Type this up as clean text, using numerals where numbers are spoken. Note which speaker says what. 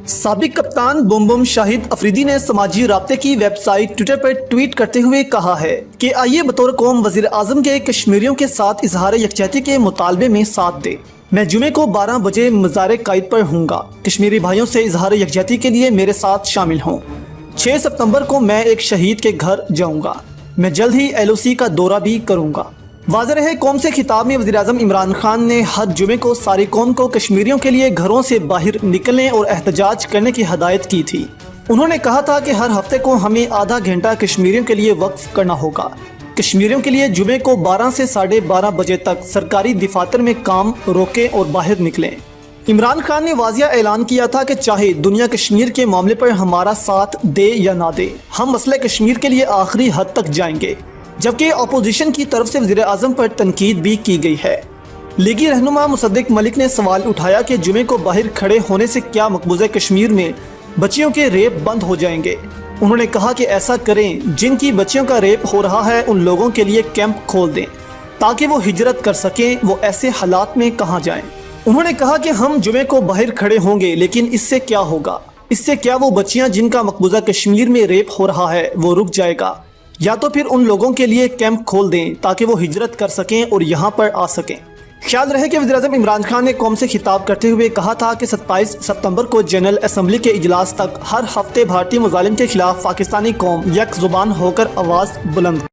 Speaker 1: साबिक कप्तान बुम बुम शाहिद अफरीदी ने समाजी राब्ते की वेबसाइट ट्विटर पर ट्वीट करते हुए कहा है कि आइए बतौर कौम वजीर आजम के कश्मीरियों के साथ इजहार यकजहती के मुतालबे में साथ दे। मैं जुमे को 12 बजे मज़ार कायद पर हूँगा। कश्मीरी भाइयों से इजहार यकजहती के लिए मेरे साथ शामिल हों। 6 सितंबर को मैं एक शहीद के घर जाऊँगा। मैं जल्द ही LOC का दौरा भी करूँगा। वाज़ेह रहे कौम से खिताब में वज़ीर आज़म इमरान खान ने हर जुमे को सारी कौम को कश्मीरियों के लिए घरों से बाहर निकलने और एहतजाज करने की हदायत की थी। उन्होंने कहा था कि हर हफ्ते को हमें आधा घंटा कश्मीरियों के लिए वक्फ करना होगा। कश्मीरियों के लिए जुमे को 12 से 12:30 बजे तक सरकारी दफातर में काम रोकें और बाहर निकलें। इमरान खान ने वाज़िया ऐलान किया था कि चाहे दुनिया कश्मीर के मामले पर हमारा साथ दे या ना दे, हम मसले कश्मीर के लिए आखिरी हद तक जाएंगे। जबकि अपोजिशन की तरफ से वज़ीर आज़म पर तनकीद भी की गई है। लीगी रहनुमा मुसद्दिक मलिक ने सवाल उठाया कि जुमे को बाहर खड़े होने से क्या मकबूजा कश्मीर में बच्चियों के रेप बंद हो जाएंगे। उन्होंने कहा कि ऐसा करें, जिनकी बच्चियों का रेप हो रहा है उन लोगों के लिए कैंप खोल दें ताकि वो हिजरत कर सकें। वो ऐसे हालात में कहाँ जाएं। उन्होंने कहा कि हम जुमे को बाहर खड़े होंगे, लेकिन इससे क्या होगा? इससे क्या वो बच्चियां जिनका मकबूजा कश्मीर में रेप हो रहा है वो रुक जाएगा, या तो फिर उन लोगों के लिए कैंप खोल दें ताकि वो हिजरत कर सकें और यहाँ पर आ सकें। ख्याल रहे कि वज़ीर आज़म इमरान खान ने कौम से खिताब करते हुए कहा था कि 27 सितंबर को जनरल असम्बली के इजलास तक हर हफ्ते भारतीय मुजालिम के खिलाफ पाकिस्तानी कौम यक जुबान होकर आवाज़ बुलंद